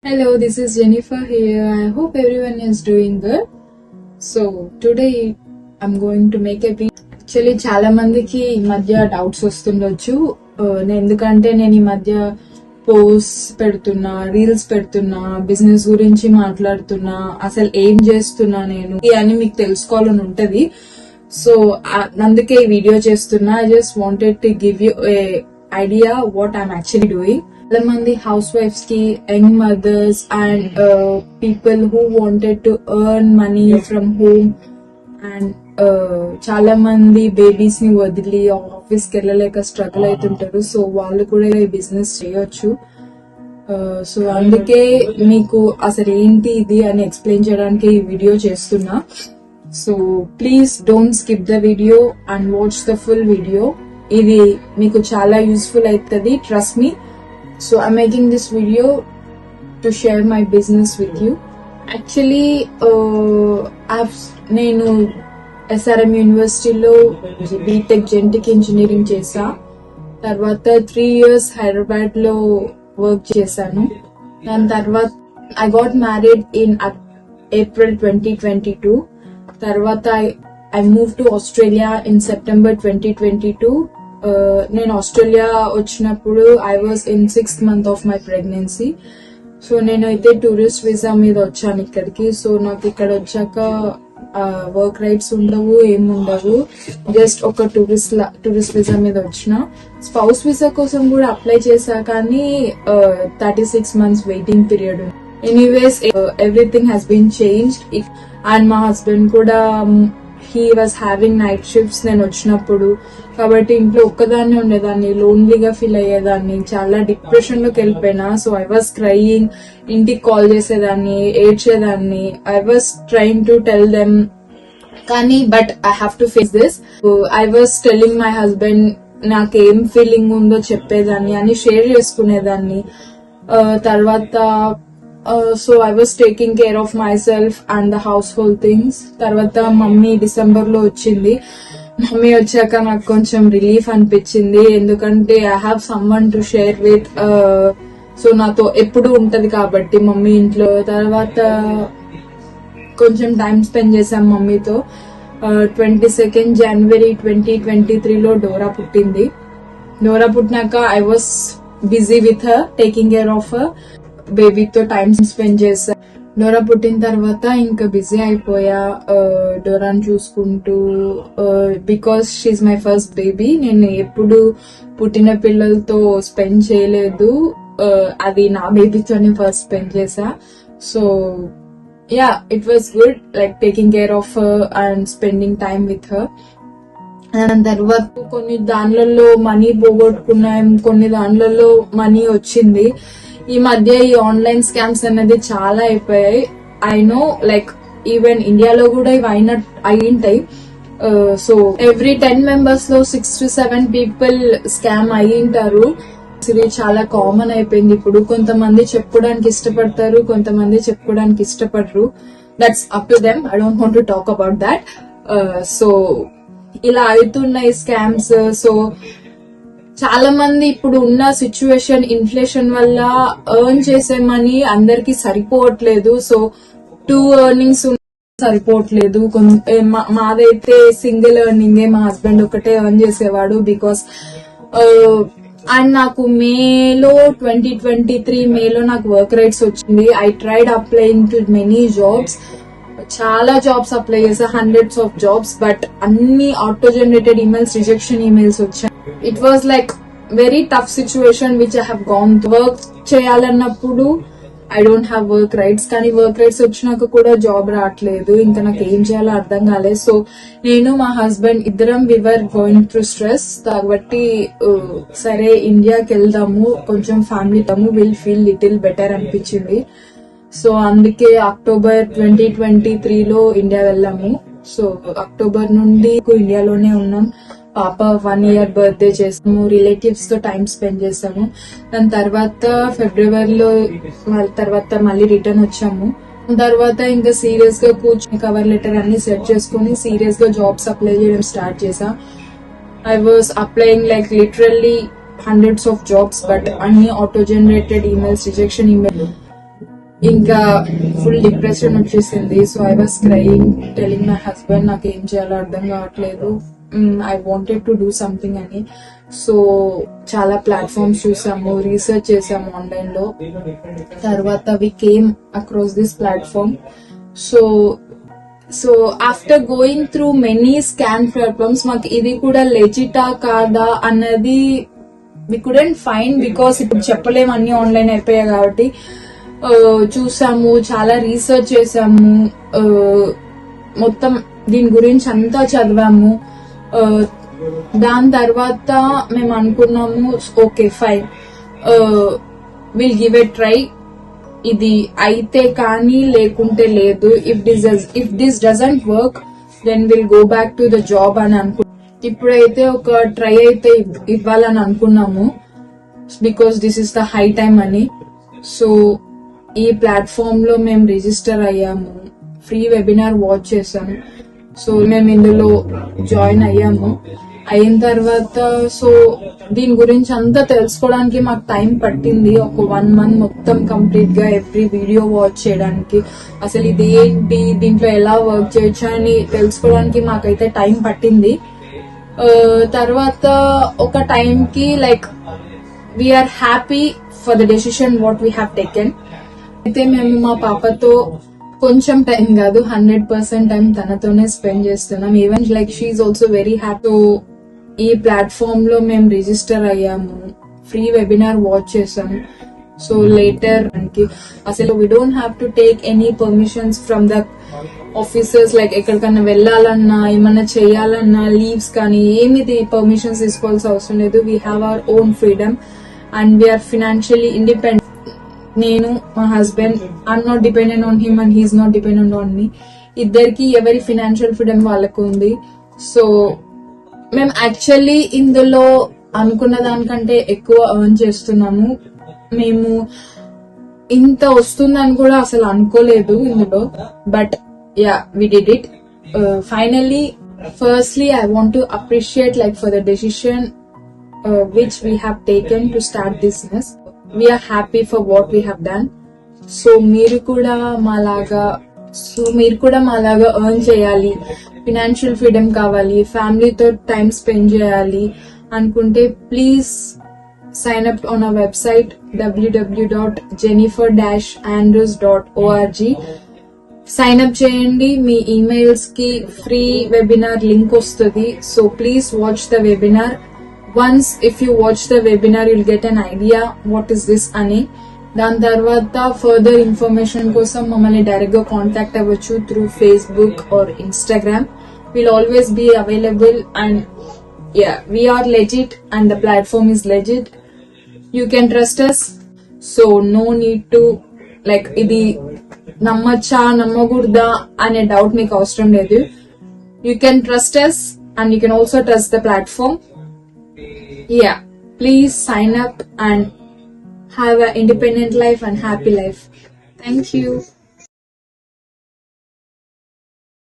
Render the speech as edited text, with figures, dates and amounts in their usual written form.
Hello, this is Jennifer here. I hope everyone is doing good. So today I'm going to make a video. Actually చాలా మందికి ఈ మధ్య doubts వస్తుండొచ్చు. ఎందుకంటే నేను ఈ మధ్య పోస్ట్ పెడుతున్నా, రీల్స్ పెడుతున్నా, బిజినెస్ గురించి మాట్లాడుతున్నా, అసలు ఏం చేస్తున్నా నేను అని మీకు తెలుసుకోవాలని ఉంటది. సో అందుకే ఈ వీడియో చేస్తున్నా. I just wanted to give you a idea what I'm actually doing. చాలా మంది హౌస్ వైఫ్స్ కి, young mothers and people who wanted to earn money from home అండ్ చాలా మంది బేబీస్ ని వదిలి ఆఫీస్ కి వెళ్ళలేక స్ట్రగుల్ అవుతుంటారు. సో వాళ్ళు కూడా ఈ బిజినెస్ చేయొచ్చు. సో అందుకే మీకు అసలు ఏంటి ఇది అని ఎక్స్ప్లెయిన్ చేయడానికి ఈ వీడియో చేస్తున్నా. So please don't skip the video and watch the full video. ఇది మీకు చాలా యూస్ఫుల్ అవుతుంది, trust me. So I'm making this video to share my business with you. Actually, నేను SRM యూనివర్సిటీలో బీటెక్ జెనెటిక్ ఇంజనీరింగ్ చేసా. తర్వాత 3 years Hyderabad లో work చేశాను. దాని తర్వాత I got married in April 2022. తర్వాత I moved to Australia in September 2022. నేను ఆస్ట్రేలియా వచ్చినప్పుడు I was in 6th month of my pregnancy. So నేనైతే టూరిస్ట్ వీసా మీద వచ్చాను ఇక్కడికి. సో నాకు ఇక్కడ వచ్చాక వర్క్ రైట్స్ ఉండవు, ఏముండవు. జస్ట్ ఒక టూరిస్ట్ వీసా మీద వచ్చిన. స్పౌస్ వీసా కోసం కూడా అప్లై చేశా, కానీ 36 months waiting period. Anyways everything has been changed. And మా హస్బెండ్ కూడా he was having night shifts నేను వచ్చినప్పుడు. కాబట్టి ఇంట్లో ఒక్కదాన్ని ఉండేదాన్ని, లోన్లీగా ఫీల్ అయ్యేదాన్ని, చాలా డిప్రెషన్ లోకి వెళ్ళిపోయినా. సో ఐ వాజ్ క్రయింగ్, ఇంటికి కాల్ చేసేదాన్ని, ఏడ్చేదాన్ని. I was trying to tell them, కానీ but I have to face this. I was telling my husband నాకేం ఫీలింగ్ ఉందో చెప్పేదాన్ని అని షేర్ చేసుకునేదాన్ని. తర్వాత so I was taking care of myself and the household things. తర్వాత mummy December లో వచ్చింది. మమ్మీ వచ్చాక నాకు కొంచెం రిలీఫ్ అనిపించింది, ఎందుకంటే I have someone to share with. So నాతో ఎప్పుడు ఉంటది కాబట్టి మమ్మీ ఇంట్లో. తర్వాత కొంచెం టైం స్పెండ్ చేశాం మమ్మీతో. 22nd January 2023 లో డోరా పుట్టింది. డోరా పుట్టినాక I was busy with her, taking care of her. బేబీతో టైం స్పెండ్ చేశా. డోరా పుట్టిన తర్వాత ఇంకా బిజీ అయిపోయా డోరాని చూసుకుంటూ. Because she's my first baby. నేను ఎప్పుడు పుట్టిన పిల్లలతో స్పెండ్ చేయలేదు, అది నా బేబీతోనే ఫస్ట్ స్పెండ్ చేశా. So yeah, it was good, like taking care of her and spending time with her. దాని తర్వాత కొన్ని దానిలలో మనీ పోగొట్టుకున్నాం, కొన్ని దానిలలో మనీ వచ్చింది. ఈ మధ్య ఈ ఆన్లైన్ స్కామ్స్ అనేది చాలా అయిపోయాయి. ఐ నో, లైక్ ఈవెన్ ఇండియాలో కూడా ఇవి అయ్యింటాయి. సో ఎవ్రీ 10 members లో 6 to 7 people స్కామ్ అయ్యింటారు. ఇది చాలా కామన్ అయిపోయింది ఇప్పుడు. కొంతమంది చెప్పుకోవడానికి ఇష్టపడతారు, కొంతమంది చెప్పుకోవడానికి ఇష్టపడరు. That's up to them. I don't want to talk about that. So ఇలా అవుతున్నాయి స్కామ్స్. సో చాలా మంది ఇప్పుడు ఉన్న సిచ్యువేషన్, ఇన్ఫ్లేషన్ వల్ల ఎర్న్ చేసే మనీ అందరికి సరిపోవట్లేదు. సో 2 earnings సరిపోవట్లేదు. మాదైతే సింగిల్ ఎర్నింగే, మా హస్బెండ్ ఒకటే ఎర్న్ చేసేవాడు. బికాస్ అండ్ నాకు మేలో 2023 మేలో నాకు వర్క్ రైట్స్ వచ్చింది. I tried applying to many jobs. చాలా జాబ్స్ అప్లై చేసా, hundreds of jobs. బట్ అన్ని auto generated emails, rejection emails వచ్చాయి. It was like very tough situation which I have gone. Work చేయాలన్నప్పుడు I don't have work rights, కానీ work rights వచ్చినాక కూడా job రావట్లేదు. ఇంకా నాకు ఏం చేయాలో అర్థం కాలేదు. సో నేను మా హస్బెండ్ ఇద్దరం వివర్ గోయింగ్ త్రూ స్ట్రెస్. కాబట్టి సరే ఇండియాకి వెళ్దాము, కొంచెం family will feel little better అనిపించింది. సో అందుకే అక్టోబర్ 2023 లో ఇండియా వెళ్ళాము. సో అక్టోబర్ నుండి ఇండియాలోనే ఉన్నాం. పాప 1 year బర్త్డే చేసాము, రిలేటివ్స్ తో టైం స్పెండ్ చేసాము. దాని తర్వాత ఫిబ్రవరిలో తర్వాత మళ్ళీ రిటర్న్ వచ్చాము. తర్వాత ఇంకా సీరియస్ గా కూర్చొని కవర్ లెటర్ అన్ని సెట్ చేసుకుని సీరియస్ గా జాబ్స్ అప్లై చేయడం స్టార్ట్ చేసా. I was applying like literally hundreds of jobs, but అన్ని auto generated emails, rejection email. ఇంకా ఫుల్ డిప్రెషన్ వచ్చేసింది. So I was crying, telling my husband నాకు ఏం చేయాలో అర్థం కావట్లేదు, I wanted to do something అని. సో చాలా ప్లాట్ఫామ్స్ చూసాము, రీసెర్చ్ చేసాము ఆన్లైన్ లో. తర్వాత we came across this platform. So after going through many scam platforms మాకు ఇది కూడా లెజిటా కాదా అన్నది వి కుడెంట్ ఫైండ్, బికాస్ ఇప్పుడు చెప్పలేము, అన్ని ఆన్లైన్ అయిపోయాయి కాబట్టి. చూసాము, చాలా రీసెర్చ్ చేసాము, మొత్తం దీని గురించి అంతా చదివాము. దాని తర్వాత మేము అనుకున్నాము, okay fine, will give a try, ఇది అయితే కానీ లేకుంటే లేదు. If this doesn't work then will go back to the job అని ఇప్పుడైతే ఒక ట్రై అయితే ఇవ్వాలని అనుకున్నాము, because this is the high time అని. సో ఈ ప్లాట్ఫామ్ లో మేము రిజిస్టర్ అయ్యాము, ఫ్రీ వెబినార్ వాచ్ చేసాము. సో మేము ఇందులో జాయిన్ అయ్యాము. అయిన తర్వాత సో దీని గురించి అంతా తెలుసుకోవడానికి మాకు టైం పట్టింది. ఒక 1 month మొత్తం కంప్లీట్ గా ఎవ్రీ వీడియో వాచ్ చేయడానికి, అసలు ఇది ఏంటి, దీంట్లో ఎలా వర్క్ చేయొచ్చు అని తెలుసుకోవడానికి మాకైతే టైం పట్టింది. తర్వాత ఒక టైం కి like we're happy for the decision what we have taken. అయితే మేము మా పాపతో కొంచెం టైం కాదు 100% టైం తనతోనే స్పెండ్ చేస్తున్నాం. Even like she also very happy. ఈ ప్లాట్ఫామ్ లో మేము రిజిస్టర్ అయ్యాము, ఫ్రీ వెబినార్ వాచ్ చేసాము. సో లేటర్ అసలు we don't have to take any permissions from the officers. Like ఎక్కడికన్నా వెళ్ళాలన్నా, ఏమన్నా చేయాలన్నా, లీవ్స్ కానీ ఏమిది పర్మిషన్స్ తీసుకోవాల్సిన అవసరం లేదు. We have our own freedom and we're financially independent. నేను, మా husband, I'm not dependent on him and he's not dependent on me. ఇద్దరికి ఎవరి ఫినాన్షియల్ ఫ్రీడమ్ వాళ్ళకు ఉంది. సో మేము యాక్చువల్లీ ఇందులో అనుకున్న దానికంటే ఎక్కువ ఎర్న్ చేస్తున్నాము. మేము ఇంత వస్తుందని కూడా అసలు అనుకోలేదు ఇందులో, but yeah we did it finally. Firstly I want to appreciate like for the decision which we have taken to start business. We are happy for what we have done. So మీరు కూడా మాలాగా earn చేయాలి, financial freedom కావాలి, ఫ్యామిలీతో time spend చేయాలి అనుకుంటే please sign up on our website www.jennifer-andrews.org. Sign up చేయండి. మీ ఈమెయిల్స్ కి ఫ్రీ వెబినార్ లింక్ వస్తుంది. So please watch the webinar. Once if you watch the webinar you'll get an idea what is this ani. దాని తర్వాత further information కోసం మమ్మల్ని direct గా contact అవ్వచ్చు through Facebook or Instagram. Will always be available and yeah we are legit and the platform is legit. You can trust us. So no need to like ఇది నమ్మచ్చా నమ్మకూడదా అనే doubt మీకు అవసరం లేదు. You can trust us and you can also trust the platform. Yeah, please sign up and have an independent life and happy life. Thank you.